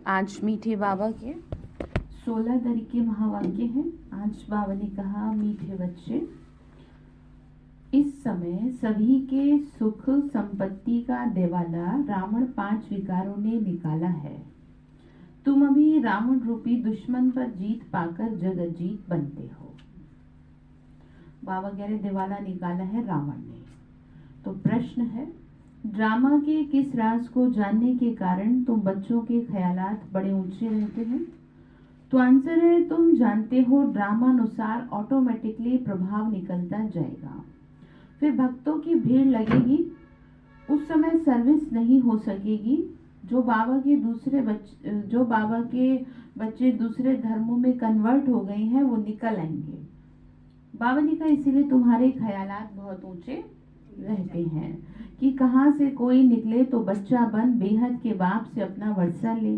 आज मीठे बाबा के 16 तरीके महावाक्य हैं। आज बाबा ने कहा, मीठे बच्चे, इस समय सभी के सुख संपत्ति का देवाला रावण 5 विकारों ने निकाला है। तुम अभी रावण रूपी दुश्मन पर जीत पाकर जगत जीत बनते हो। बाबा कह रहे दिवाला निकाला है रावण ने। तो प्रश्न है, ड्रामा के किस राज को जानने के कारण तुम बच्चों के ख्यालात बड़े ऊंचे रहते हैं? तो आंसर है, तुम जानते हो ड्रामा अनुसार ऑटोमेटिकली प्रभाव निकलता जाएगा। फिर भक्तों की भीड़ लगेगी, उस समय सर्विस नहीं हो सकेगी। जो बाबा के बच्चे दूसरे धर्मों में कन्वर्ट हो गए हैं वो निकल आएंगे। बाबा ने कहा, इसीलिए तुम्हारे ख्यालात बहुत ऊंचे रहते हैं कि कहाँ से कोई निकले तो बच्चा बन बेहद के बाप से अपना वर्षा ले।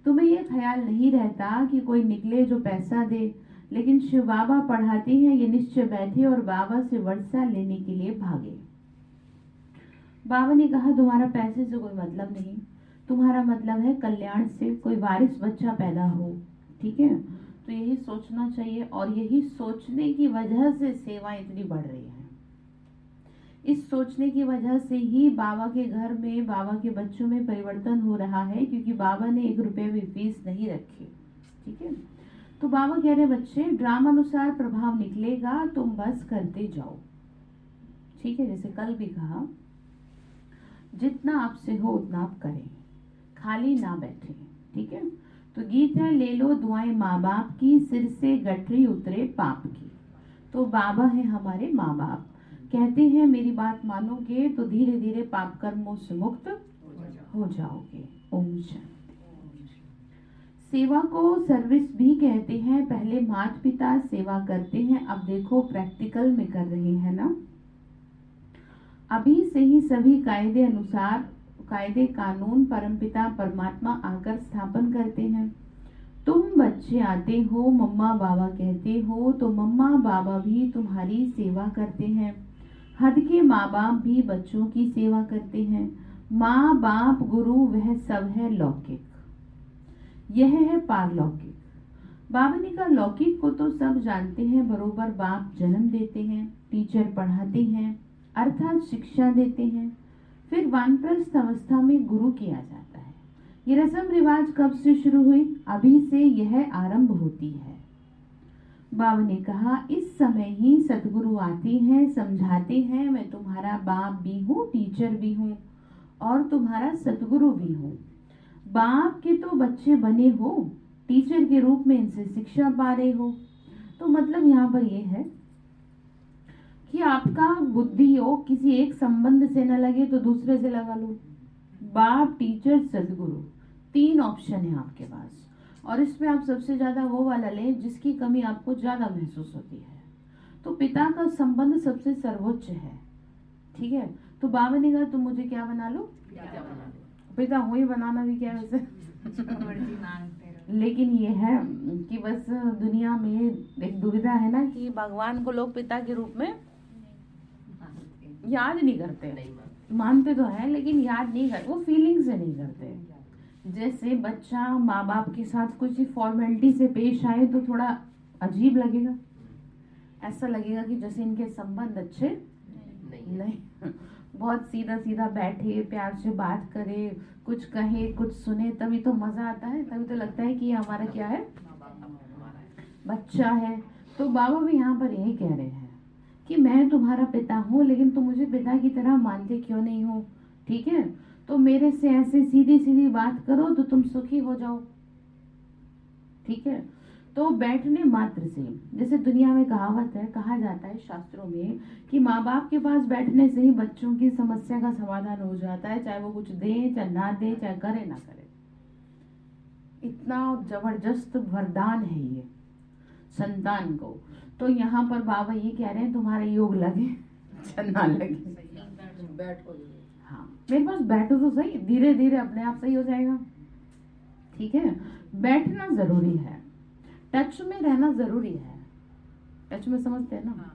तुम्हें ये ख्याल नहीं रहता कि कोई निकले जो पैसा दे, लेकिन शिव बाबा पढ़ाते हैं ये निश्चय बैठे और बाबा से वर्षा लेने के लिए भागे। बाबा ने कहा, तुम्हारा पैसे से कोई मतलब नहीं, तुम्हारा मतलब है कल्याण से, कोई वारिस बच्चा पैदा हो। ठीक है, तो यही सोचना चाहिए और यही सोचने की वजह से सेवा इतनी बढ़ रही है। इस सोचने की वजह से ही बाबा के घर में, बाबा के बच्चों में परिवर्तन हो रहा है, क्योंकि बाबा ने 1 रुपये भी फीस नहीं रखी। ठीक है, तो बाबा कह रहे, बच्चे ड्रामा अनुसार प्रभाव निकलेगा, तुम बस करते जाओ। ठीक है, जैसे कल भी कहा, जितना आपसे हो उतना आप करें, खाली ना बैठे। ठीक है, तो गीत है, ले लो दुआएं माँ बाप की, सिर से गठरी उतरे पाप की। तो बाबा है हमारे माँ बाप, कहते हैं मेरी बात मानोगे तो धीरे धीरे पाप कर्मों से मुक्त हो जाओगे। ओम शांति। सेवा को सर्विस भी कहते हैं। पहले माता पिता सेवा करते हैं, अब देखो प्रैक्टिकल में कर रहे हैं ना। अभी से ही सभी कायदे अनुसार, कायदे कानून परमपिता परमात्मा आकर स्थापन करते हैं। तुम बच्चे आते हो, मम्मा बाबा कहते हो, तो मम्मा बाबा भी तुम्हारी सेवा करते हैं। हद के माँ बाप भी बच्चों की सेवा करते हैं। माँ बाप गुरु वह सब है लौकिक, यह है पारलौकिक। बाबा ने कहा, लौकिक को तो सब जानते हैं, बरोबर बाप जन्म देते हैं, टीचर पढ़ाते हैं अर्थात शिक्षा देते हैं, फिर वानप्रस्थ अवस्था में गुरु किया जाता है। ये रस्म रिवाज कब से शुरू हुई? अभी से यह आरंभ होती है। बाबा ने कहा, इस समय ही सतगुरु आते हैं, समझाते हैं, मैं तुम्हारा बाप भी हूँ, टीचर भी हूँ और तुम्हारा सतगुरु भी हूँ। बाप के तो बच्चे बने हो, टीचर के रूप में इनसे शिक्षा पा रहे हो। तो मतलब यहाँ पर यह है कि आपका बुद्धि हो किसी एक संबंध से न लगे तो दूसरे से लगा लो। बाप, टीचर, सदगुरु, 3 ऑप्शन है आपके पास, और इसमें आप सबसे ज्यादा वो वाला लें जिसकी कमी आपको ज्यादा महसूस होती है। तो पिता का संबंध सबसे सर्वोच्च है। ठीक है, तो बाबा ने कहा, तुम मुझे क्या बना लो, पिता हूँ ही, बनाना भी क्या वैसे लेकिन ये है कि बस दुनिया में एक दुविधा है ना कि भगवान को लोग पिता के रूप में याद नहीं करते, मानते तो है लेकिन याद नहीं करते, वो फीलिंग से नहीं करते। जैसे बच्चा माँ बाप के साथ कुछ फॉर्मेलिटी से पेश आए तो थोड़ा अजीब लगेगा, ऐसा लगेगा कि जैसे इनके संबंध अच्छे नहीं। बहुत सीधा सीधा बैठे, प्यार से बात करे, कुछ कहे, कुछ सुने, तभी तो मजा आता है, तभी तो लगता है कि ये हमारा क्या है, बच्चा है। तो बाबा भी यहाँ पर यही कह रहे हैं कि मैं तुम्हारा पिता हूँ, लेकिन तुम मुझे पिता की तरह मानते क्यों नहीं हो? ठीक है, तो मेरे से ऐसे सीधी सीधी बात करो तो तुम सुखी हो जाओ। ठीक है, तो बैठने मात्र से, जैसे दुनिया में कहावत है, कहा जाता है शास्त्रों में कि माँ बाप के पास बैठने से ही बच्चों की समस्या का समाधान हो जाता है, चाहे वो कुछ दे चाहे ना दे, चाहे करे ना करे। इतना जबरदस्त वरदान है ये संतान को। तो यहाँ पर बाबा ये कह रहे हैं, तुम्हारा योग लगे ना लगे, हाँ मेरे पास बैठो तो सही, धीरे धीरे अपने आप सही हो जाएगा। ठीक है, बैठना जरूरी है, टच में रहना जरूरी है। टच में समझते हैं ना,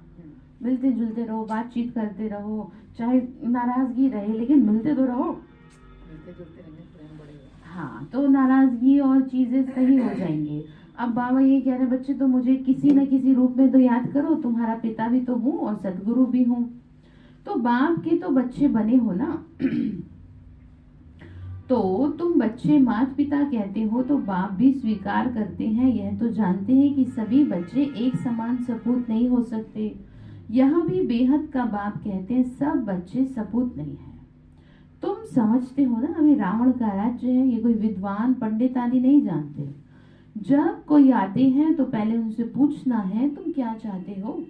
मिलते जुलते रहो, बातचीत करते रहो, चाहे नाराजगी रहे लेकिन मिलते तो रहो। हाँ, तो नाराजगी सारी और चीजें सही हो जाएंगी। अब बाबा ये कह रहे हैं, बच्चे तो मुझे किसी न किसी रूप में तो याद करो, तुम्हारा पिता भी तो हूँ और सदगुरु भी हूँ। तो बाप के तो बच्चे बने हो ना। तो तुम बच्चे माता पिता कहते हो तो बाप भी स्वीकार करते हैं, यह तो जानते हैं कि सभी बच्चे एक समान सपूत नहीं हो सकते। यह भी बेहद का बाप कहते हैं सब बच्चे सपूत नहीं है। तुम समझते हो ना, अभी रावण का राज्य है, ये कोई विद्वान पंडित आदि नहीं जानते। जब कोई आते हैं तो पहले उनसे पूछना है तुम क्या चाहते हो।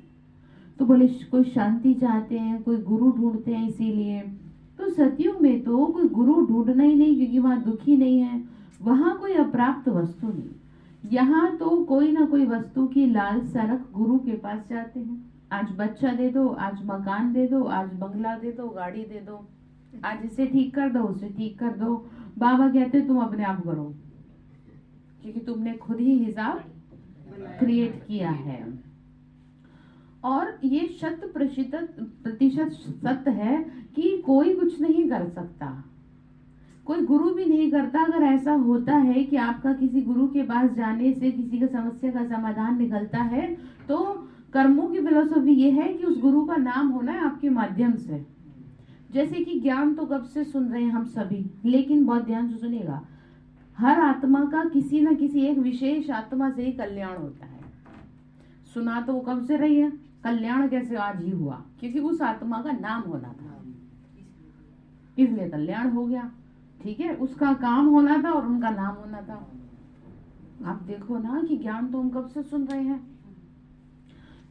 तो बोले कोई शांति चाहते हैं, कोई गुरु ढूंढते हैं इसीलिए। तो सतयुग में तो कोई गुरु ढूंढना ही नहीं, क्योंकि वहां दुखी नहीं है, वहां कोई अप्राप्त वस्तु नहीं। यहाँ तो कोई ना कोई वस्तु की लालसा रख गुरु के पास जाते हैं। आज बच्चा दे दो, आज मकान दे दो, आज बंगला दे दो, गाड़ी दे दो, आज इसे ठीक कर दो, उसे ठीक कर दो। बाबा कहते तुम अपने आप करो, क्योंकि तुमने खुद ही हिसाब क्रिएट किया है। और ये 100% सत्य है कि कोई कुछ नहीं कर सकता, कोई गुरु भी नहीं करता। अगर ऐसा होता है कि आपका किसी गुरु के पास जाने से किसी का समस्या का समाधान निकलता है, तो कर्मों की फिलोसफी ये है कि उस गुरु का नाम होना है आपके माध्यम से। जैसे कि ज्ञान तो कब से सुन रहे हैं हम सभी, लेकिन बहुत ध्यान से सुनेगा, हर आत्मा का किसी न किसी एक विशेष आत्मा से ही कल्याण होता है। सुना तो वो कब से रही है, कल्याण कैसे आज ही हुआ, क्योंकि उस आत्मा का नाम होना था, इसलिए कल्याण हो गया। ठीक है, उसका काम होना था और उनका नाम होना था। आप देखो ना कि ज्ञान तो हम कब से सुन रहे हैं।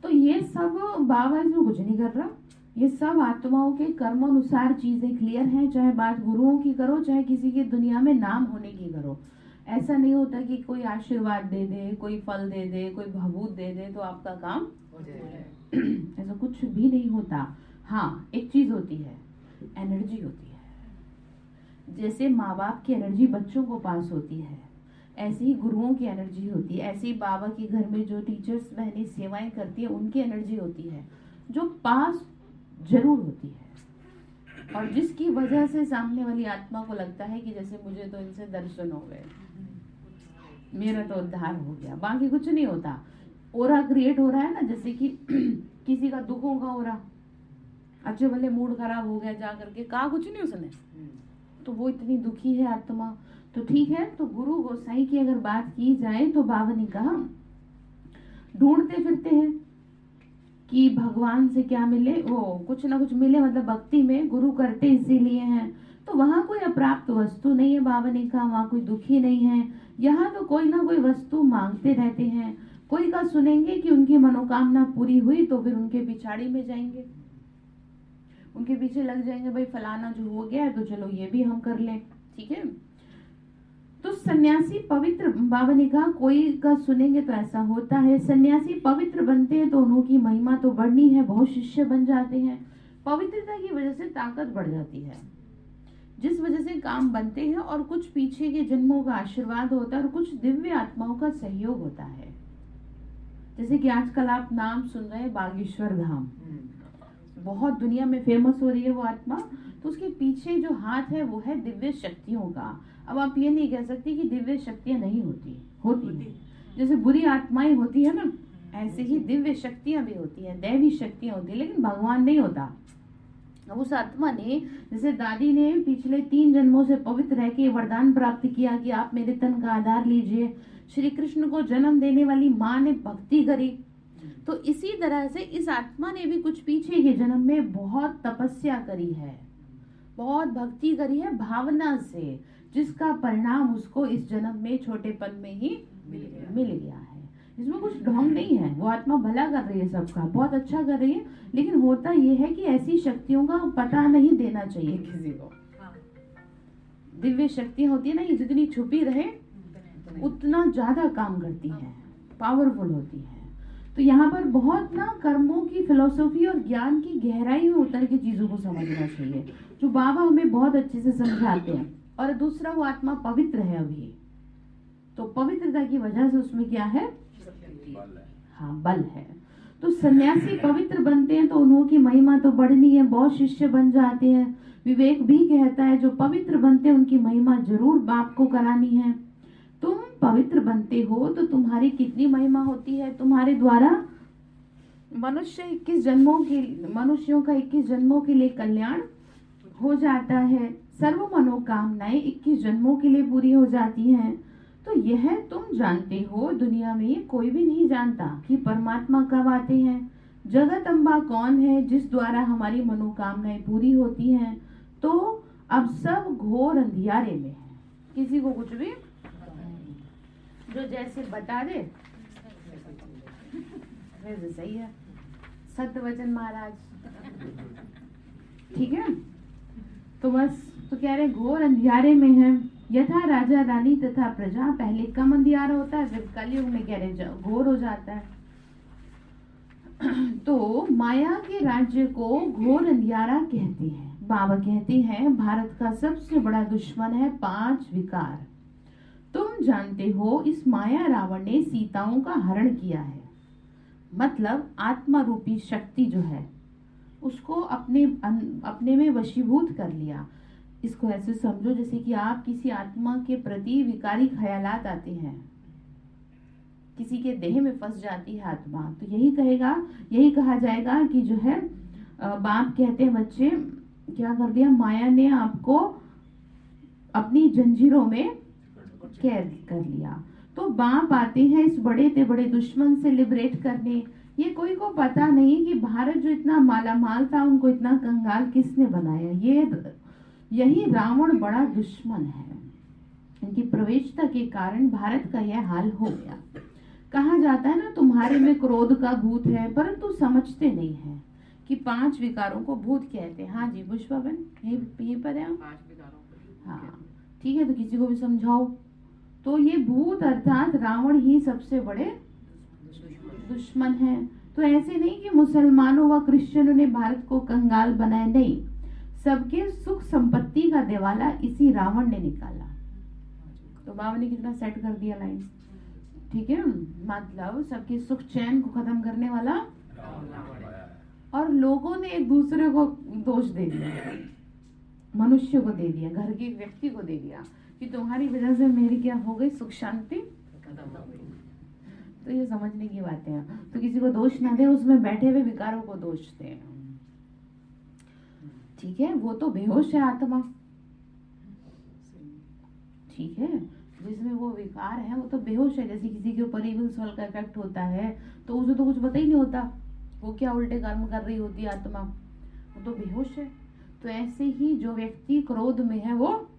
तो ये सब बाबा इसमें कुछ नहीं कर रहा, ये सब आत्माओं के कर्म अनुसार चीजें क्लियर हैं। चाहे बात गुरुओं की करो, चाहे किसी की दुनिया में नाम होने की करो। ऐसा नहीं होता कि कोई आशीर्वाद दे दे, कोई फल दे दे, कोई भभूत दे दे तो आपका काम हो जाए। ऐसा कुछ भी नहीं होता। हाँ, एक चीज होती है, एनर्जी होती है। जैसे माँ बाप की एनर्जी बच्चों को पास होती है, ऐसे ही गुरुओं की एनर्जी होती है। ऐसे ही बाबा के घर में जो टीचर्स बहनें सेवाएं करती है उनकी एनर्जी होती है, जो पास जरूर होती है, और जिसकी वजह से सामने वाली आत्मा को लगता है कि जैसे मुझे तो इनसे दर्शन हो गए, मेरा तो उद्धार हो गया। बाकी कुछ नहीं होता। ओरा क्रिएट हो रहा है ना, जैसे कि किसी का दुखों का ओरा, अच्छे भले मूड खराब हो गया, जा करके कहा कुछ नहीं उसने, तो वो इतनी दुखी है आत्मा। तो ठीक है, तो गुरु गोसाई की अगर बात की जाए तो बाबा ने कहा ढूंढते फिरते हैं कि भगवान से क्या मिले, वो कुछ ना कुछ मिले, मतलब भक्ति में गुरु करते इसीलिए हैं। तो वहां कोई अप्राप्त वस्तु नहीं है, बाबा ने कहा वहां कोई दुखी नहीं है। यहाँ तो कोई ना कोई वस्तु मांगते रहते हैं। कोई का सुनेंगे कि उनकी मनोकामना पूरी हुई तो फिर उनके पिछाड़ी में जाएंगे, उनके पीछे लग जाएंगे, भाई फलाना जो हो गया है तो चलो ये भी हम कर लें। ठीक है, तो सन्यासी पवित्र, बाबा ने कहा कोई का सुनेंगे तो ऐसा होता है। सन्यासी पवित्र बनते हैं तो उनकी महिमा तो बढ़नी है, बहुत शिष्य बन जाते हैं। पवित्रता की वजह से ताकत बढ़ जाती है, जिस वजह से काम बनते हैं, और कुछ पीछे के जन्मों का आशीर्वाद होता है और कुछ दिव्य आत्माओं का सहयोग होता है। जैसे कि आजकल आप नाम सुन रहे हैं बागेश्वर धाम, बहुत दुनिया में फेमस हो रही है वो आत्मा, तो उसके पीछे जो हाथ है वो है दिव्य शक्तियों का। अब आप ये नहीं कह सकते कि दिव्य शक्तियां नहीं होती हैं। जैसे बुरी आत्माएं होती है ना, ऐसे ही दिव्य शक्तियां भी होती हैं, दैवी शक्तियां होती है, लेकिन भगवान नहीं होता। उस आत्मा ने, जैसे दादी ने पिछले 3 जन्मों से पवित्र रह के वरदान प्राप्त किया कि आप मेरे तन का आधार लीजिए, श्री कृष्ण को जन्म देने वाली माँ ने भक्ति करी, तो इसी तरह से इस आत्मा ने भी कुछ पीछे के जन्म में बहुत तपस्या करी है, बहुत भक्ति करी है भावना से, जिसका परिणाम उसको इस जन्म में छोटेपन में ही मिल गया है। इसमें कुछ ढोंग नहीं है, वो आत्मा भला कर रही है सबका, बहुत अच्छा कर रही है। लेकिन होता यह है कि ऐसी शक्तियों का पता नहीं देना चाहिए किसी को। दिव्य शक्तियां होती है ना, ये जितनी छुपी रहे उतना ज्यादा काम करती है, पावरफुल होती है। तो यहाँ पर बहुत ना कर्मों की फिलोसफी और ज्ञान की गहराई में उतर के चीजों को समझना चाहिए, जो बाबा हमें बहुत अच्छे से समझाते हैं। और दूसरा, वो आत्मा पवित्र है अभी, तो पवित्रता की वजह से उसमें क्या है, हाँ बल है। तो सन्यासी पवित्र बनते हैं तो उनकी महिमा तो बढ़नी है, बहुत शिष्य बन जाते हैं। विवेक भी कहता है जो पवित्र बनते हैं उनकी महिमा जरूर बाप को करानी है। तुम पवित्र बनते हो तो तुम्हारी कितनी महिमा होती है। तुम्हारे द्वारा मनुष्यों का 21 जन्मों के लिए कल्याण हो जाता है। सर्व मनोकामनाएं 21 जन्मों के लिए पूरी हो जाती हैं। तो यह तुम जानते हो, दुनिया में कोई भी नहीं जानता कि परमात्मा कब आते हैं। जगत अम्बा कौन है जिस द्वारा हमारी मनोकामनाएं पूरी होती हैं। तो अब सब घोर अंधियारे में है। किसी को कुछ भी जो जैसे बता दे वैसे सही है। सत्य वचन महाराज, ठीक है। तो बस तो कह रहे घोर अंधियारे में है। यथा राजा रानी तथा प्रजा, पहले कम अंधियारा होता है, फिर कलयुग में कह रहे घोर हो जाता है। तो माया के राज्य को घोर अंधियारा कहते हैं। बाबा कहते हैं भारत का सबसे बड़ा दुश्मन है 5 विकार। तुम जानते हो इस माया रावण ने सीताओं का हरण किया है। मतलब आत्मा रूपी शक्ति जो है उसको अपने में वशीभूत कर लिया। इसको ऐसे समझो जैसे कि आप किसी आत्मा के प्रति विकारी ख्यालात आते हैं, किसी के देह में फंस जाती है आत्मा, तो यही कहा जाएगा कि जो है बाप कहते हैं बच्चे क्या कर दिया, माया ने आपको अपनी जंजीरों में कैद कर लिया। तो बाप आते हैं इस बड़े से बड़े दुश्मन से लिबरेट करने। ये कोई को पता नहीं कि भारत जो इतना मालामाल था उनको इतना कंगाल किसने बनाया। यही रावण बड़ा दुश्मन है। इनकी प्रवेशता के कारण भारत का यह हाल हो गया। कहा जाता है ना तुम्हारे में क्रोध का भूत है, परंतु समझते नहीं है कि 5 विकारों को भूत कहते हैं। हाँ जी पुष्पा बहन यही पर है। हाँ ठीक है, तो किसी को भी समझाओ। तो ये भूत अर्थात रावण ही सबसे बड़े दुश्मन है। तो ऐसे नहीं कि मुसलमानों व क्रिश्चियनों ने भारत को कंगाल बनाया, नहीं, सबके सुख संपत्ति का दिवाला इसी रावण ने निकाला। तो बाबा ने कितना सेट कर दिया लाइन, ठीक है। मतलब सबके सुख चैन को खत्म करने वाला, और लोगों ने एक दूसरे को दोष दे दिया, मनुष्य को दे दिया, घर के व्यक्ति को दे दिया कि तुम्हारी वजह से मेरी क्या हो गई, सुख शांति। तो ये समझने की बातें हैं। तो किसी को दोष ना दे, उसमें बैठे हुए विकारों को दोष दे, ठीक है। वो तो बेहोश है आत्मा, ठीक है। जिसमें वो विकार है वो तो बेहोश है। जैसे किसी के ऊपर इविल सोल का इफेक्ट होता है तो उसे तो कुछ पता ही नहीं होता वो क्या उल्टे कर्म कर रही होती है आत्मा, वो तो बेहोश है। तो ऐसे ही जो व्यक्ति क्रोध में है वो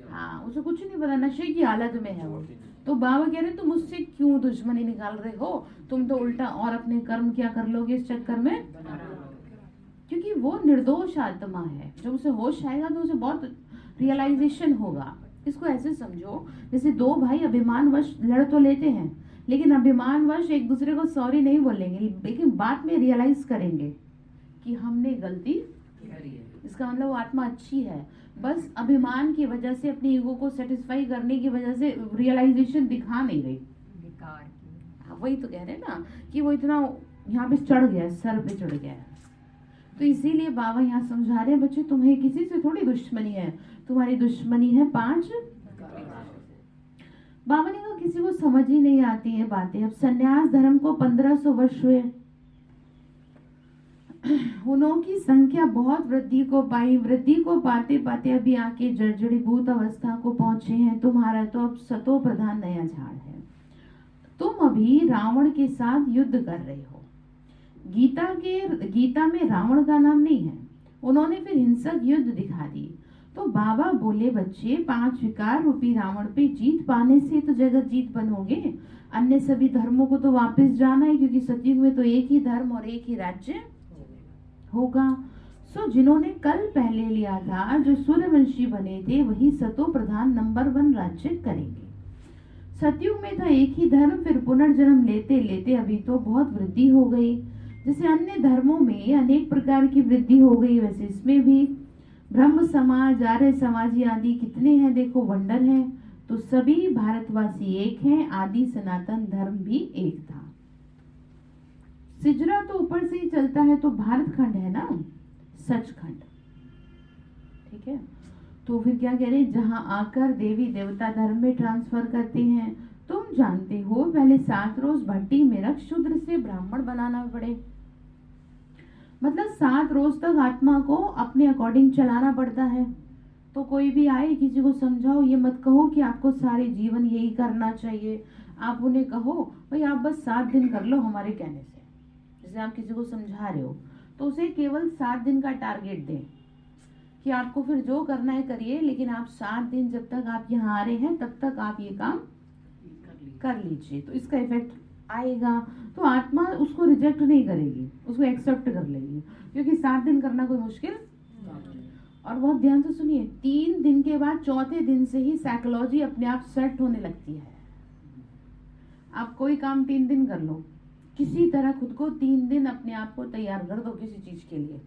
हाँ, उसे कुछ नहीं पता, नशे की हालत में है वो। तो बाबा कह रहे तुम मुझसे क्यों दुश्मनी निकाल रहे हो, तुम तो उल्टा और अपने कर्म क्या कर लोगे इस चक्कर में, क्योंकि वो निर्दोष आत्मा है। जब उसे होश आएगा तो उसे बहुत रियलाइजेशन होगा। इसको ऐसे समझो जैसे 2 भाई अभिमानवश लड़ तो लेते हैं, लेकिन अभिमानवश एक दूसरे को सॉरी नहीं बोलेंगे, लेकिन बाद में रियलाइज करेंगे कि हमने गलती करी है। इसका मतलब वो आत्मा अच्छी है, बस अभिमान की वजह से, अपनी ईगो को सेटिस्फाई करने की वजह से रियलाइजेशन दिखा नहीं रही। हाँ, वही तो कह रहे हैं ना कि वो इतना यहाँ पे चढ़ गया, सर पे चढ़ गया। तो इसीलिए बाबा यहाँ समझा रहे हैं बच्चे तुम्हें किसी से थोड़ी दुश्मनी है, तुम्हारी दुश्मनी है 5। बाबा ने कहा किसी को समझ ही नहीं आती है बातें। अब सन्यास धर्म को 1500 वर्ष हुए, उनकी संख्या बहुत वृद्धि को पाई। वृद्धि को पाते पाते अभी आके जर्जरीभूत अवस्था को पहुंचे हैं। तुम्हारा तो अब सतो प्रधान नया झाड़ है। तुम अभी रावण के साथ युद्ध कर रहे हो। गीता में रावण का नाम नहीं है। उन्होंने फिर हिंसक युद्ध दिखा दी। तो बाबा बोले बच्चे 5 विकार रूपी रावण पे जीत पाने से तो जगत जीत बनोगे। अन्य सभी धर्मों को तो वापस जाना है, क्योंकि सतयुग में तो एक ही धर्म और एक ही राज्य होगा। सो जिन्होंने कल पहले लिया था, जो सूर्यवंशी बने थे, वही सतो प्रधान नंबर 1 राज्य करेंगे। सतयुग में था एक ही धर्म, फिर पुनर्जन्म लेते लेते अभी तो बहुत वृद्धि हो गई। जैसे अन्य धर्मों में अनेक प्रकार की वृद्धि हो गई, वैसे इसमें भी ब्रह्म समाज, आर्य समाजी आदि कितने हैं, देखो वंडर है। तो सभी भारतवासी एक हैं, आदि सनातन धर्म भी एक था। सिजरा तो ऊपर से ही चलता है, तो भारत खंड है ना, सचखंड, ठीक है। तो फिर क्या कह रहे, जहाँ आकर देवी देवता धर्म में ट्रांसफर करते हैं, तुम जानते हो पहले 7 रोज भट्टी में रख शूद्र से ब्राह्मण बनाना पड़े। मतलब 7 रोज तक आत्मा को अपने अकॉर्डिंग चलाना पड़ता है। तो कोई भी आए किसी को समझाओ, ये मत कहो कि आपको सारे जीवन यही करना चाहिए। आप उन्हें कहो भाई आप बस 7 दिन कर लो हमारे कहने से। जैसे आप किसी को समझा रहे हो तो उसे केवल 7 दिन का टारगेट दें कि आपको फिर जो करना है करिए, लेकिन आप 7 दिन जब तक आप यहाँ आ रहे हैं तब तक आप ये काम कर लीजिए, तो इसका इफेक्ट आएगा। तो आत्मा उसको रिजेक्ट नहीं करेगी, उसको एक्सेप्ट कर लेगी, क्योंकि 7 दिन करना कोई मुश्किल। और बहुत ध्यान से सुनिए, 3 दिन के बाद चौथे दिन से ही साइकोलॉजी अपने आप सेट होने लगती है। आप कोई काम 3 दिन कर लो, किसी तरह खुद को 3 दिन अपने आप को तैयार कर दो किसी चीज के लिए,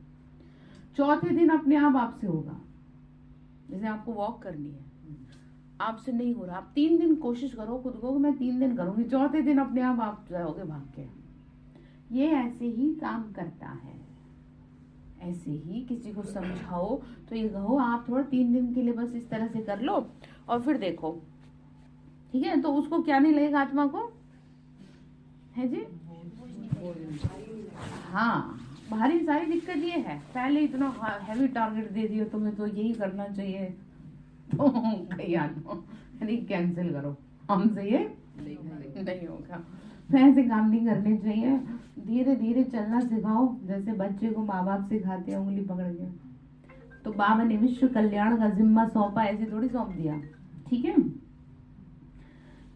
चौथे दिन अपने आप आपसे होगा। जैसे आपको वॉक करनी है, आपसे नहीं हो रहा, आप 3 दिन कोशिश करो खुद को, मैं 3 दिन करूंगी, चौथे दिन अपने आप जाओगे भाग के। ये ऐसे ही काम करता है। ऐसे ही किसी को समझाओ तो ये कहो आप थोड़ा 3 दिन के लिए बस इस तरह से कर लो और फिर देखो, ठीक है। तो उसको क्या नहीं लगेगा आत्मा को, है जी। हाँ, भारी सारी दिक्कत ये है, पहले इतना हैवी टारगेट दे दियो तुम्हें तो यही करना चाहिए, तो कहीं आत्मा कैंसिल करो, हमसे ये नहीं होगा। ऐसे काम नहीं करने चाहिए, धीरे धीरे चलना सिखाओ, जैसे बच्चे को माँ बाप सिखाते हैं उंगली पकड़ के। तो बाबा ने विश्व कल्याण का जिम्मा सौंपा, ऐसे थोड़ी सौंप दिया, ठीक है।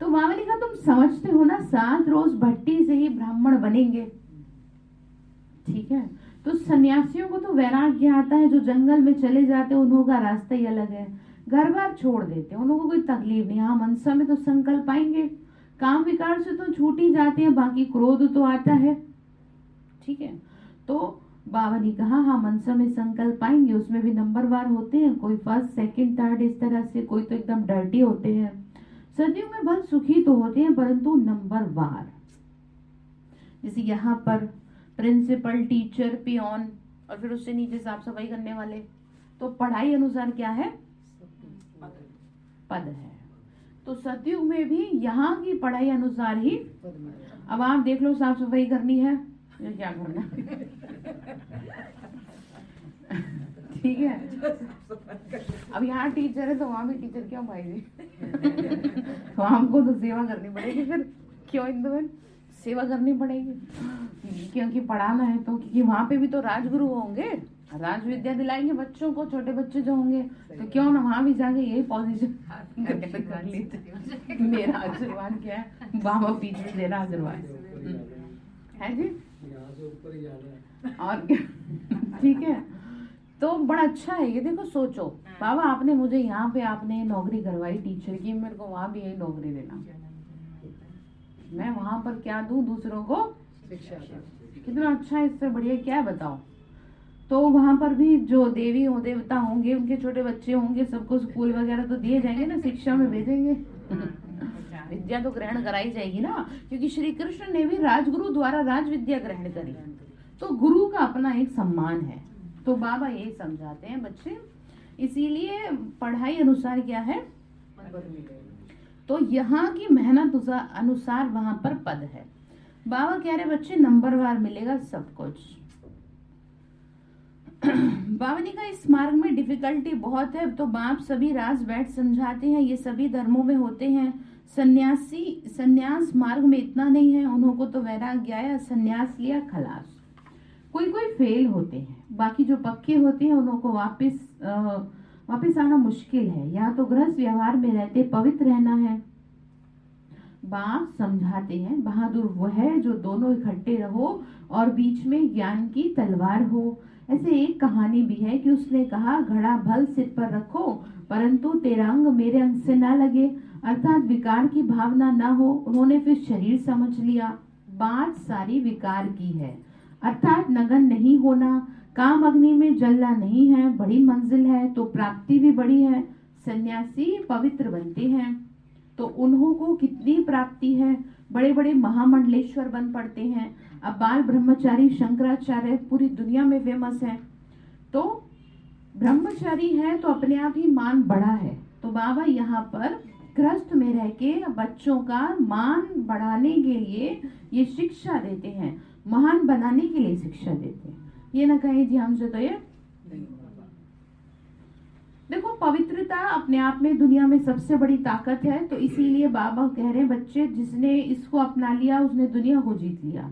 तो बाबा ने कहा तुम समझते हो ना 7 रोज भट्टी से ही ब्राह्मण बनेंगे, ठीक है। तो सन्यासियों को तो वैराग्य आता है, जो जंगल में चले जाते हैं उन्हों का रास्ता ही अलग है, घर बार छोड़ देते हैं, उन्हों को कोई तकलीफ नहीं। हाँ, मनसा में तो संकल्प आएंगे, काम विकार से तो छूट ही जाते हैं, बाकी क्रोध तो आता है, ठीक है। तो बाबा ने कहा हाँ मनसा में संकल्प आएंगे, उसमें भी नंबरवार होते हैं, कोई फर्स्ट सेकंड थर्ड इस तरह से, कोई तो एकदम डर्टी होते हैं। सदियों में बहुत सुखी तो होते हैं परंतु नंबरवार, जैसे यहाँ पर प्रिंसिपल, टीचर, पियोन और फिर उससे नीचे साफ सफाई करने वाले। तो पढ़ाई अनुसार क्या है, पद है। तो सतयुग में भी यहाँ की पढ़ाई अनुसार ही, अब आप देख लो साफ सफाई करनी है या क्या करना ठीक है। अब यहाँ टीचर है तो वहाँ भी टीचर क्यों भाई जी तो हमको तो सेवा करनी पड़ेगी, फिर क्यों इंदुवन सेवा करनी पड़ेगी, क्योंकि पढ़ाना है तो, क्योंकि वहाँ पे भी तो राजगुरु होंगे, राज विद्या दिलाएंगे बच्चों को, छोटे बच्चे जो होंगे, तो क्यों ना वहाँ भी जाके यही पोजीशन मेरा आशीर्वाद क्या है, बाबा पीछे दे रहा आशीर्वाद है जी, और क्या ठीक है। तो बड़ा अच्छा है ये, देखो सोचो बाबा आपने मुझे यहाँ पे आपने नौकरी करवाई टीचर की, मेरे को वहाँ भी यही नौकरी देना, मैं वहाँ पर क्या दूं दूसरों को शिक्षा, कितना अच्छा है, इससे बढ़िया क्या है बताओ। तो वहाँ पर भी जो देवी हो देवता होंगे, उनके छोटे बच्चे होंगे, सबको स्कूल वगैरह तो दिए जाएंगे ना, शिक्षा में भेजेंगे विद्या तो ग्रहण कराई जाएगी ना, क्योंकि श्री कृष्ण ने भी राजगुरु द्वारा राज विद्या ग्रहण करी, तो गुरु का अपना एक सम्मान है। तो बाबा यही समझाते हैं बच्चे, इसीलिए पढ़ाई अनुसार क्या है, तो यहाँ की मेहनत अनुसार वहां पर पद है। बाबा कह रहे बच्चे नंबरवार मिलेगा सब कुछ। बाबा ने कहा इस मार्ग में डिफिकल्टी बहुत है, तो बाप सभी राज बैठ समझाते हैं, ये सभी धर्मों में होते हैं, संन्यास मार्ग में इतना नहीं है, उन्हों को तो वैराग्य आया, संन्यास लिया खलास। कोई कोई फेल होते हैं, बाकी जो पक्के होते हैं उन्हों को वापस आना मुश्किल है, या तो गृहस्थ व्यवहार में रहते पवित्र रहना है। बाप समझाते हैं बहादुर वो है जो दोनों इकट्ठे रहो और बीच में ज्ञान की तलवार हो। ऐसे एक कहानी भी है कि उसने कहा घड़ा भल सिर पर रखो परंतु तेरा अंग मेरे अंग से ना लगे, अर्थात विकार की भावना ना हो। उन्होंने फिर शरीर समझ लिया, बात सारी विकार की है, अर्थात नगन नहीं होना, काम अग्नि में जलना नहीं है, बड़ी मंजिल है तो प्राप्ति भी बड़ी है। सन्यासी पवित्र बनते हैं तो उन्हों को कितनी प्राप्ति है, बड़े बड़े महामंडलेश्वर बन पड़ते हैं। अब बाल ब्रह्मचारी शंकराचार्य पूरी दुनिया में फेमस है। तो ब्रह्मचारी है तो अपने आप ही मान बढ़ा है। तो बाबा यहाँ पर गृहस्थ में रह के बच्चों का मान बढ़ाने के लिए ये शिक्षा देते हैं, महान बनाने के लिए शिक्षा देते हैं। ये ना कहे जी हमसे तो ये देखो, पवित्रता अपने आप में दुनिया में सबसे बड़ी ताकत है। तो इसीलिए बाबा कह रहे हैं बच्चे, जिसने इसको अपना लिया उसने दुनिया को जीत लिया।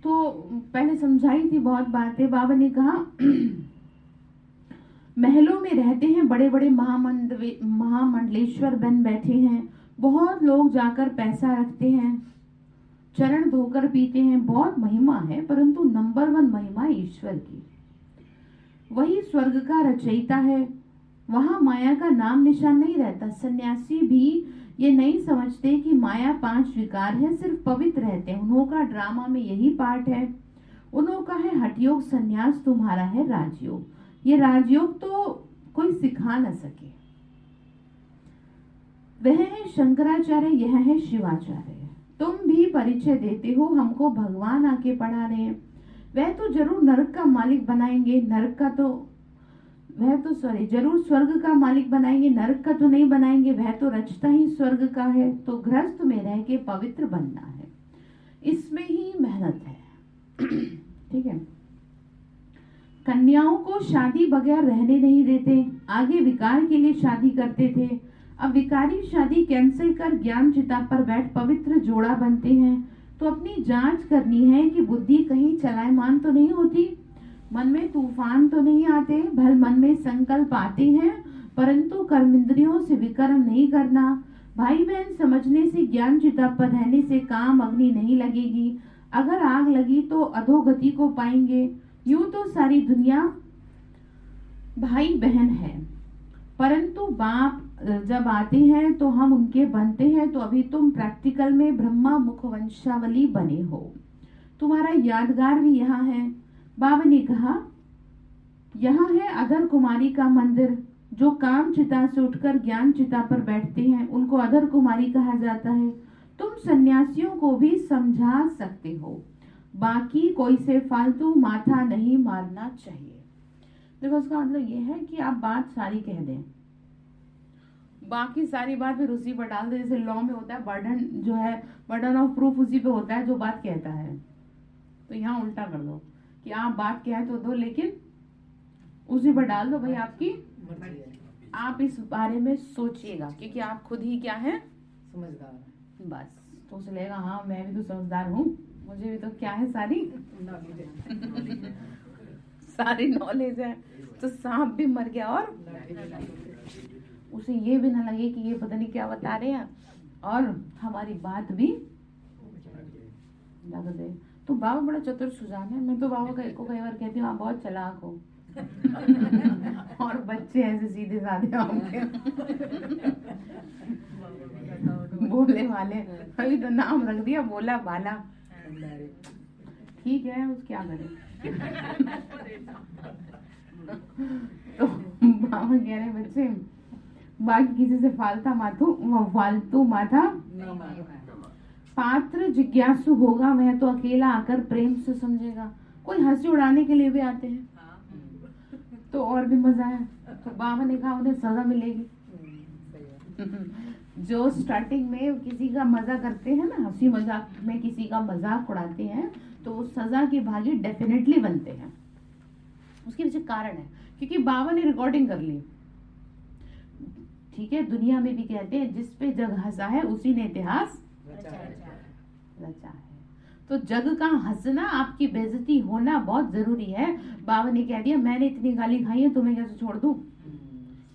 तो पहले समझाई थी बहुत बातें। बाबा ने कहा महलों में रहते हैं बड़े बड़े महामंडलेश्वर बन बैठे हैं, बहुत लोग जाकर पैसा रखते हैं, चरण धोकर पीते हैं, बहुत महिमा है, परंतु नंबर 1 महिमा ईश्वर की। वही स्वर्ग का रचयिता है, वहां माया का नाम निशान नहीं रहता। सन्यासी भी ये नहीं समझते कि माया 5 विकार है, सिर्फ पवित्र रहते हैं। उन्हों का ड्रामा में यही पार्ट है। उन्हों का है हठयोग सन्यास, तुम्हारा है राजयोग। ये राजयोग तो कोई सिखा न सके। वह है शंकराचार्य, यह है शिवाचार्य। तुम भी परिचय देते हो हमको, भगवान आके पढ़ा रहे हैं। वह तो जरूर नरक का मालिक बनाएंगे, जरूर स्वर्ग का मालिक बनाएंगे, नरक का तो नहीं बनाएंगे। वह तो रचता ही स्वर्ग का है। तो गृहस्थ में रह के पवित्र बनना है, इसमें ही मेहनत है। ठीक है। कन्याओं को शादी बगैर रहने नहीं देते। आगे विकार के लिए शादी करते थे, अब विकारी शादी कैंसिल कर ज्ञान चिता पर बैठ पवित्र जोड़ा बनते हैं। तो अपनी जांच करनी है कि बुद्धि कहीं चलायमान तो नहीं होती, मन में तूफान तो नहीं आते। भल मन में संकल्प आते हैं, परंतु कर्मेंद्रियों से विकर्म नहीं करना। भाई बहन समझने से, ज्ञान चिता पर रहने से काम अग्नि नहीं लगेगी। अगर आग लगी तो अधोगति को पाएंगे। यूं तो सारी दुनिया भाई बहन है, परंतु बाप जब आते हैं तो हम उनके बनते हैं। तो अभी तुम प्रैक्टिकल में ब्रह्मा मुख वंशावली बने हो, तुम्हारा यादगार भी यहाँ है। बाबा ने कहा यहाँ है अधर कुमारी का मंदिर। जो काम चिता से उठकर ज्ञान चिता पर बैठते हैं उनको अधर कुमारी कहा जाता है। तुम सन्यासियों को भी समझा सकते हो, बाकी कोई से फालतू माथा नहीं मारना चाहिए। देखो उसका मतलब ये है कि आप बात सारी कह दें, बाकी सारी बात फिर उसी पर डाल दे। जैसे लॉ में होता है बर्डन, जो है बर्डन ऑफ प्रूफ उसी पे होता है जो बात कहता है। तो यहाँ उल्टा कर दो कि आप बात कहे तो दो, लेकिन उसी पर डाल दो भाई आपकी, आप इस बारे में सोचिएगा, क्योंकि आप खुद ही क्या है, समझदार। बस तो उसे लगेगा हाँ मैं भी तो समझदार हूँ, मुझे भी तो क्या है सारी सारी नॉलेज है। तो सांप भी मर गया और उसे ये भी ना लगे कि ये पता नहीं क्या बता रहे हैं और हमारी बात भी लग दे। तो बाबा बड़ा चतुर सुजान है। मैं तो बाबा को कई बार कहती हूँ आप बहुत चालाक हो और बच्चे ऐसे सीधे साधे होंगे बोलने वाले। अभी तो नाम रख दिया बोला बाला, ठीक है उस क्या करें। तो बाबा कह रहे बच्चे बाकी किसी से फालतू माथा पात्र जिज्ञासु होगा, वह तो अकेला आकर प्रेम से समझेगा। कोई हंसी उड़ाने के लिए भी आते हैं तो और भी मजा है। तो बाबा ने कहा उन्हें सजा मिलेगी। जो स्टार्टिंग में किसी का मजा करते हैं ना, हंसी मजाक में किसी का मजाक उड़ाते हैं, तो वो सजा के भागी डेफिनेटली बनते हैं। उसके पीछे कारण है, क्योंकि बाबा ने रिकॉर्डिंग कर ली। ठीक है, दुनिया में भी कहते हैं जिस पे जग हंसा है उसी ने इतिहास रचा है। तो जग का हंसना, आपकी बेइज्जती होना बहुत जरूरी है। बाबा ने कह दिया मैंने इतनी गाली खाई है, तुम्हें कैसे छोड़ दूं,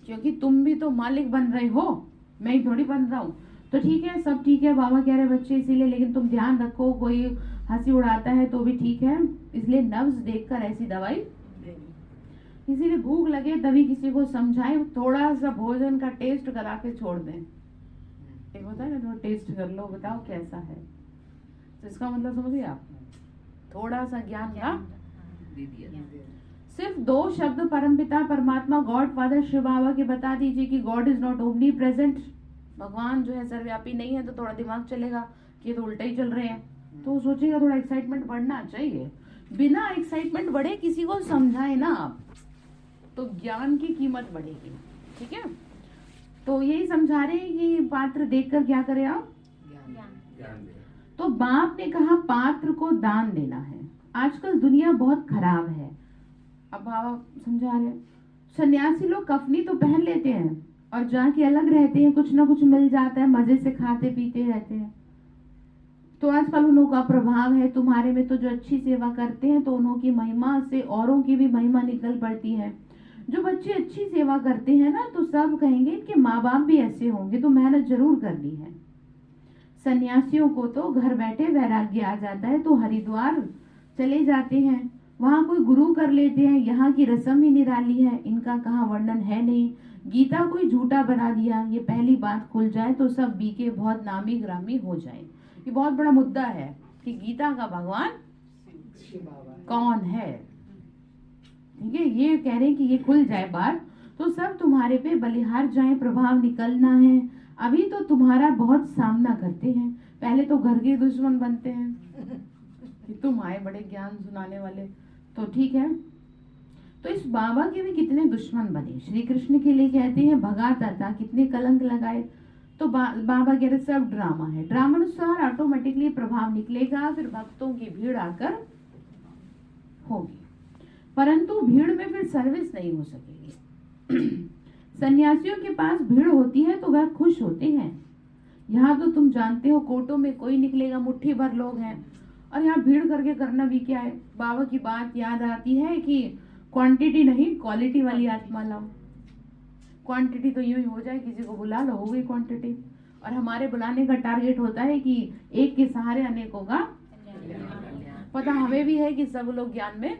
क्योंकि तुम भी तो मालिक बन रहे हो, मैं ही थोड़ी बन रहा हूँ। तो ठीक है, सब ठीक है, बाबा कह रहे बच्चे इसीलिए, लेकिन तुम ध्यान रखो कोई हंसी उड़ाता है तो भी ठीक है, इसलिए नब्ज देखकर ऐसी दवाई। इसीलिए भूख लगे तभी किसी को समझाए, थोड़ा सा भोजन का टेस्ट करा के छोड़ दें। एक होता है ना, थोड़ा टेस्ट कर लो, बताओ कैसा है। तो इसका मतलब समझिए आप, थोड़ा सा ज्ञान का सिर्फ 2 शब्द परमपिता परमात्मा गॉड फादर शिव बाबा के बता दीजिए कि God is not omni present. भगवान जो है सर्वव्यापी नहीं है, तो थोड़ा दिमाग चलेगा कि ये तो उल्टा ही चल रहे हैं, तो सोचेगा थोड़ा एक्साइटमेंट बढ़ना चाहिए। बिना एक्साइटमेंट बढ़े किसी को समझाए ना आप, तो ज्ञान की कीमत बढ़ेगी। ठीक है, तो यही समझा रहे हैं कि पात्र देखकर क्या करें आप, ज्ञान दे। तो बाप ने कहा पात्र को दान देना है। आजकल दुनिया बहुत खराब है। अब बाबा समझा रहे हैं, सन्यासी लोग कफनी तो पहन लेते हैं और जाके अलग रहते हैं, कुछ ना कुछ मिल जाता है, मजे से खाते पीते रहते हैं। तो आजकल उन्हों का प्रभाव है तुम्हारे में, तो जो अच्छी सेवा करते हैं तो उन्हों की महिमा से औरों की भी महिमा निकल पड़ती है। जो बच्चे अच्छी सेवा करते हैं ना, तो सब कहेंगे इनके माँ बाप भी ऐसे होंगे, तो मेहनत जरूर करनी है। सन्यासियों को तो घर बैठे वैराग्य आ जाता है, तो हरिद्वार चले जाते हैं, वहां कोई गुरु कर लेते हैं। यहाँ की रस्म ही निराली है, इनका कहाँ वर्णन है नहीं। गीता कोई झूठा बना दिया, ये पहली बात खुल जाए तो सब बीके बहुत नामी ग्रामी हो जाए। ये बहुत बड़ा मुद्दा है कि गीता का भगवान कौन है। ठीक है, ये कह रहे हैं कि ये खुल जाए बात तो सब तुम्हारे पे बलिहार जाए, प्रभाव निकलना है। अभी तो तुम्हारा बहुत सामना करते हैं, पहले तो घर के दुश्मन बनते हैं कि तुम आए बड़े ज्ञान सुनाने वाले। तो ठीक है, तो इस बाबा के भी कितने दुश्मन बने। श्री कृष्ण के लिए कहते हैं भगाता था, कितने कलंक लगाए। तो बाबा कह रहे सब ड्रामा है, ड्रामा अनुसार ऑटोमेटिकली प्रभाव निकलेगा, फिर भक्तों की भीड़ आकर होगी, परंतु भीड़ में फिर सर्विस नहीं हो सकेगी। सन्यासियों के पास भीड़ होती है तो वह खुश होते हैं। यहाँ तो तुम जानते हो कोटों में कोई निकलेगा, मुट्ठी भर लोग हैं, और यहाँ भीड़ करके करना भी क्या है। बाबा की बात याद आती है कि क्वांटिटी नहीं क्वालिटी वाली आत्मा लाओ। क्वांटिटी तो यूं ही हो जाए, किसी को बुला लो, हो गई क्वांटिटी। और हमारे बुलाने का टारगेट होता है कि एक के सहारे अनेकों का पता हमें भी है कि सब लोग ज्ञान में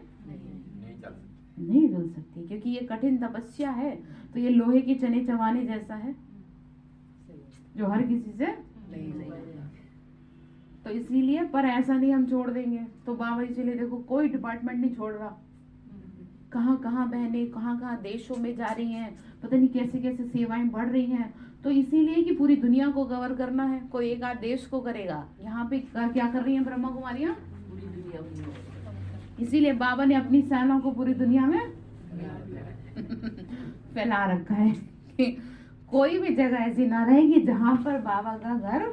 नहीं जुल सकती, क्योंकि ये कठिन तपस्या है। तो ये लोहे के चने चबाने जैसा है जो हर किसी से तो इसीलिए, पर ऐसा नहीं हम छोड़ देंगे। तो बाबा इसीलिए देखो कोई डिपार्टमेंट नहीं छोड़ रहा, कहाँ कहाँ बहने कहाँ कहाँ देशों में जा रही हैं, पता नहीं कैसे कैसे सेवाएं बढ़ रही हैं। तो इसीलिए कि पूरी दुनिया को कवर करना है, कोई एक आध देश को करेगा। यहाँ पे क्या कर रही हैं ब्रह्मा कुमारियाँ, पूरी दुनिया को। इसीलिए बाबा ने अपनी सेना को पूरी दुनिया में फैला रखा है कि कोई भी जगह ऐसी ना रहे कि जहाँ पर बाबा का घर,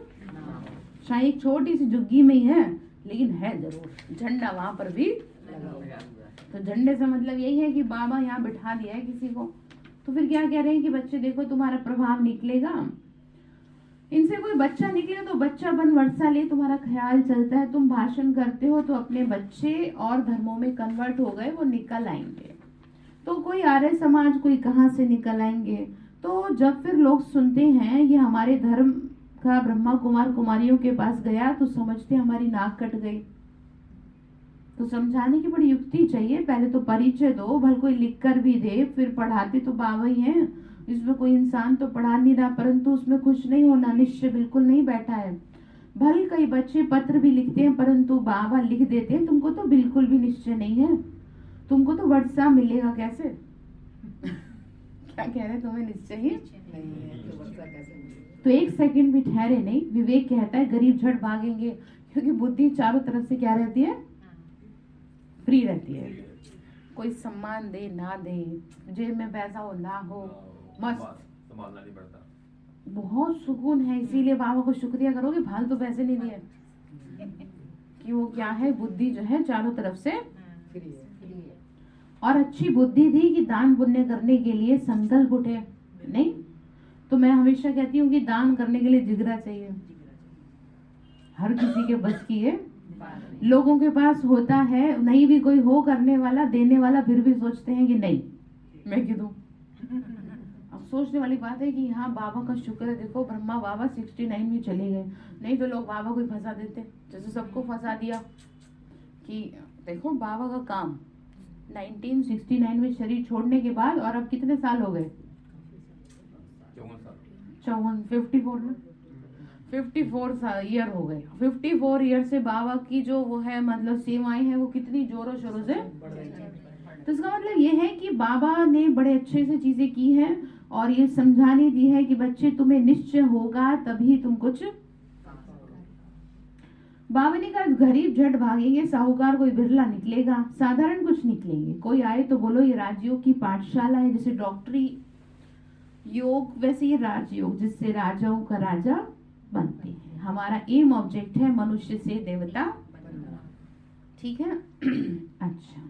चाहे एक छोटी सी झुग्गी में ही है, लेकिन है जरूर झंडा वहां पर भी। तो झंडे से मतलब यही है कि बाबा यहाँ बिठा दिया है किसी को। तो फिर क्या कह रहे हैं कि बच्चे देखो तुम्हारा प्रभाव निकलेगा, इनसे कोई बच्चा निकले तो बच्चा बन वर्षा ले, तुम्हारा ख्याल चलता है, तुम भाषण करते हो तो अपने बच्चे और धर्मों में कन्वर्ट हो गए, वो निकल आएंगे। तो कोई आर्य समाज कोई कहाँ से निकल आएंगे। तो जब फिर लोग सुनते हैं ये हमारे धर्म का ब्रह्मा कुमार कुमारियों के पास गया, तो समझते हमारी नाक कट गई। तो समझाने की बड़ी युक्ति चाहिए, पहले तो परिचय दो, भले कोई लिख कर भी दे, फिर पढ़ाते तो बाबा ही हैं, इसमें कोई इंसान तो पढ़ा नहीं रहा, परंतु उसमें खुश नहीं होना, निश्चय बिल्कुल नहीं बैठा है। भले कई बच्चे पत्र भी लिखते हैं, परंतु बाबा लिख देते हैं तुमको तो बिल्कुल भी निश्चय नहीं है, तुमको तो वर्षा मिलेगा कैसे। क्या कह रहे हैं, तुम्हें निश्चय ही तो एक सेकंड भी ठहरे नहीं। विवेक कहता है गरीब झट भागेंगे, क्योंकि बुद्धि चारों तरफ से क्या रहती है, फ्री रहती है। कोई सम्मान दे ना दे, जेब में पैसा हो ना हो, मस्त संभालना नहीं पड़ता, बहुत सुकून है। इसीलिए बाबा को शुक्रिया करोगे, फालतू तो पैसे नहीं दिए कि वो क्या है, बुद्धि जो है चारों तरफ से फ्री है। और अच्छी बुद्धि दी कि दान पुण्य करने के लिए संकल्प उठे नहीं। तो मैं हमेशा कहती हूँ कि दान करने के लिए जिगरा चाहिए, हर किसी के बस की है। लोगों के पास होता है, नहीं भी कोई हो करने वाला देने वाला, फिर भी सोचते हैं कि नहीं मैं क्यों दूं। अब सोचने वाली बात है कि यहाँ बाबा का शुक्र है, देखो ब्रह्मा बाबा 69 में चले गए, नहीं तो लोग बाबा को ही फंसा देते, जैसे सबको फंसा दिया कि देखो बाबा का काम 1969 में शरीर छोड़ने के बाद, और अब कितने साल हो गए, 54 में 54 ईयर हो गए। 54 ईयर से बाबा की जो वो है मतलब सेवाएं हैं वो कितनी जोरों शोरों से। तो इसका मतलब ये है कि बाबा ने बड़े अच्छे से चीजें की हैं और ये समझाने दी है कि बच्चे तुम्हें निश्चय होगा तभी तुम कुछ। बाबा ने कहा गरीब झट भागेंगे, साहूकार कोई बिरला निकलेगा, साधारण कुछ निकलेंगे। कोई आए तो बोलो ये राजयोग की पाठशाला है, जैसे डॉक्टरी योग वैसे ये राजयोग, जिससे राजाओं का राजा बनते हैं। हमारा एम ऑब्जेक्ट है मनुष्य से देवता। ठीक है। अच्छा,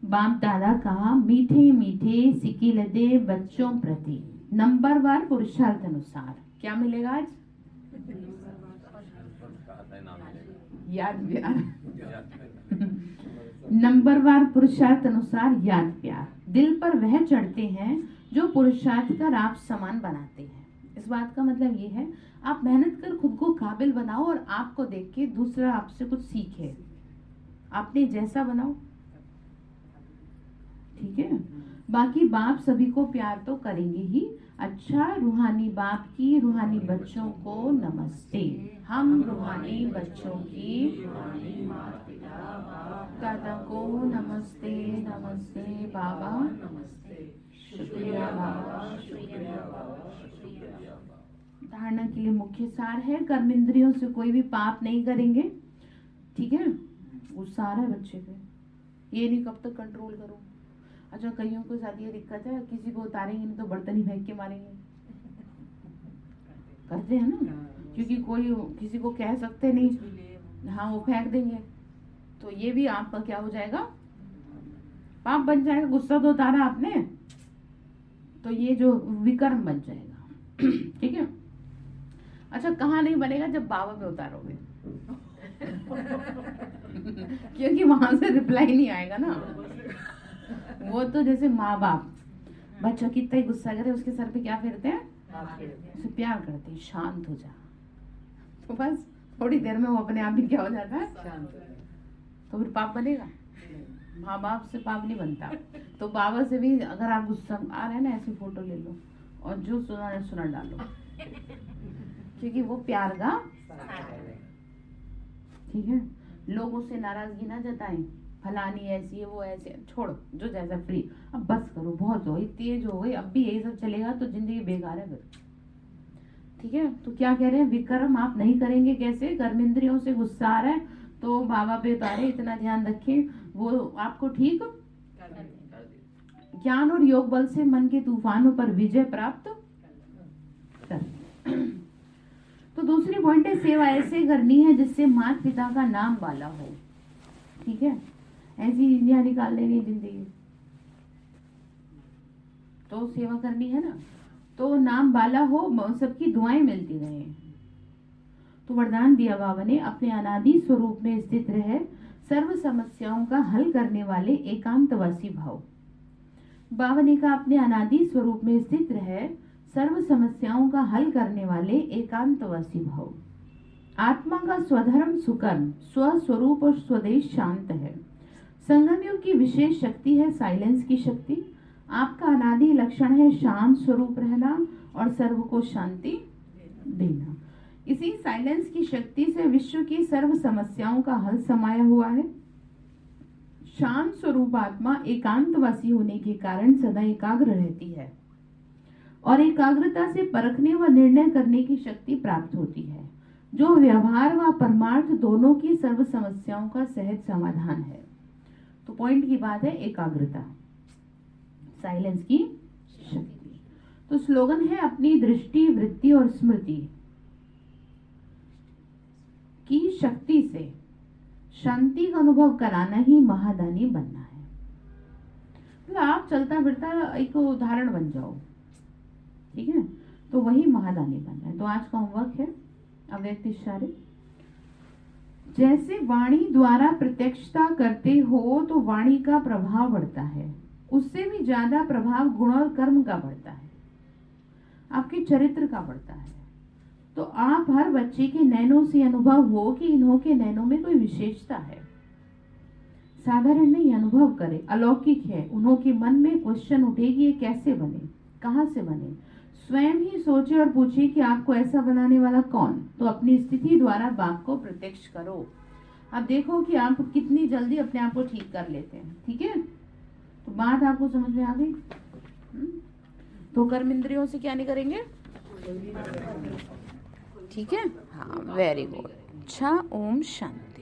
बाप दादा का मीठे मीठे सिकिलदे बच्चों प्रति नंबरवार पुरुषार्थ अनुसार क्या मिलेगा आज? याद प्यार। नंबरवार पुरुषार्थ अनुसार याद प्यार दिल पर वह चढ़ते हैं जो पुरुषार्थ का राप समान बनाते हैं। इस बात का मतलब ये है, आप मेहनत कर खुद को काबिल बनाओ और आपको देख के दूसरा आपसे कुछ सीखे, आपने जैसा बनाओ। ठीक है। बाकी बाप सभी को प्यार तो करेंगे ही। अच्छा, रूहानी बाप की रूहानी बच्चों को नमस्ते। हम रूहानी बच्चों की दादा को नमस्ते। नमस्ते बाबा, शुक्रिया बाबा, शुक्रिया बाबा, शुक्रिया बाबा। धारणा के लिए मुख्य सार है, कर्मेंद्रियों से कोई भी पाप नहीं करेंगे। ठीक है। गुस्सा आ रहा है बच्चे पे, ये नहीं कब तक कंट्रोल करूं। अच्छा, कईयों को साथ ये दिक्कत है, किसी को उतारेंगे नहीं तो बर्तन ही फेंक के मारेंगे। करते हैं ना, क्योंकि कोई किसी को कह सकते नहीं, हाँ वो फेंक देंगे। तो ये भी आपका क्या हो जाएगा? पाप बन जाएगा। गुस्सा तो उतारा आपने, तो ये जो विकर्म बन जाएगा। ठीक है। अच्छा, कहाँ नहीं बनेगा? जब बाबा पे उतारोगे। क्योंकि वहां से रिप्लाई नहीं आएगा ना। वो तो जैसे माँ बाप बच्चों कितना ही गुस्सा करे उसके सर पे क्या फेरते हैं? उसे प्यार करते हैं, शांत हो जा। तो बस थोड़ी देर में वो अपने आप ही क्या हो जाता है? तो फिर पाप बनेगा? माँ बाप से पाप नहीं बनता। तो बाबा से भी अगर आप गुस्सा आ रहे हैं ना, ऐसी फोटो ले लो और जो सुना है सुना डालो, क्योंकि वो प्यार का। ठीक है। लोगों से नाराजगी ना जताएं, फलानी ऐसी है वो ऐसे, छोड़ो, जो जैसा फ्री। अब बस करो, बहुत हो गई, तेज हो गई, अब भी यही सब चलेगा तो जिंदगी बेकार है फिर। ठीक है। तो क्या कह रहे हैं? विकर्म आप नहीं करेंगे। कैसे? कर्मेंद्रियों से गुस्सा आ रहा है तो बाबा पे उतारे, इतना ध्यान रखें वो आपको ठीक ज्ञान और योग बल से मन के तूफानों पर विजय प्राप्त कर। तो दूसरी पॉइंट है, सेवा ऐसे करनी है जिससे माता पिता का नाम वाला हो। ठीक है। ऐसी इंडिया निकाल लेनी जिंदगी, तो सेवा करनी है ना, तो नाम वाला हो, सबकी दुआएं मिलती रहे। तो वरदान दिया बाबा ने, अपने अनादि स्वरूप में स्थित रहे, सर्व समस्याओं का हल करने वाले एकांतवासी भाव। बाबा ने कहा अपने अनादि स्वरूप में स्थित रहे, सर्व समस्याओं का हल करने वाले एकांतवासी भाव। आत्मा का स्वधर्म सुकर्म, स्वस्वरूप और स्वदेश शांत है। संगम योग की विशेष शक्ति है साइलेंस की शक्ति। आपका अनादि लक्षण है शांत स्वरूप रहना और सर्व को शांति देना। इसी साइलेंस की शक्ति से विश्व की सर्व समस्याओं का हल समाया हुआ है। शांत स्वरूप आत्मा एकांतवासी होने के कारण सदा एकाग्र रहती है और एकाग्रता से परखने व निर्णय करने की शक्ति प्राप्त होती है, जो व्यवहार व परमार्थ दोनों की सर्व समस्याओं का सहज समाधान है। तो पॉइंट की बात है एकाग्रता, साइलेंस की शक्ति। तो स्लोगन है, अपनी दृष्टि वृत्ति और स्मृति की शक्ति से शांति का अनुभव कराना ही महादानी बनना है। मतलब आप चलता फिरता एक उदाहरण बन जाओ। ठीक है। तो वही महादानी बनना है। तो आज का होमवर्क है अव्यक्त इशारे। जैसे वाणी द्वारा प्रत्यक्षता करते हो तो वाणी का प्रभाव बढ़ता है, उससे भी ज्यादा प्रभाव गुण और कर्म का बढ़ता है, आपके चरित्र का बढ़ता है। तो आप हर बच्चे के नैनों से अनुभव हो कि इन्हों के नैनों में कोई विशेषता है, साधारण नहीं, अनुभव करें, अलौकिक है। उन्हों के मन में क्वेश्चन उठेगी, ये कैसे बने, कहाँ से बने। स्वयं ही सोचे और पूछे कि आपको ऐसा बनाने वाला कौन। तो अपनी स्थिति द्वारा बाप को प्रत्यक्ष करो। अब देखो कि आप कितनी जल्दी अपने आप को ठीक कर लेते हैं। ठीक है। तो बात आपको समझ में आ गई। तो कर्म इंद्रियों से क्या नहीं करेंगे? ठीक है, हाँ, वेरी गुड। अच्छा, ओम शांति।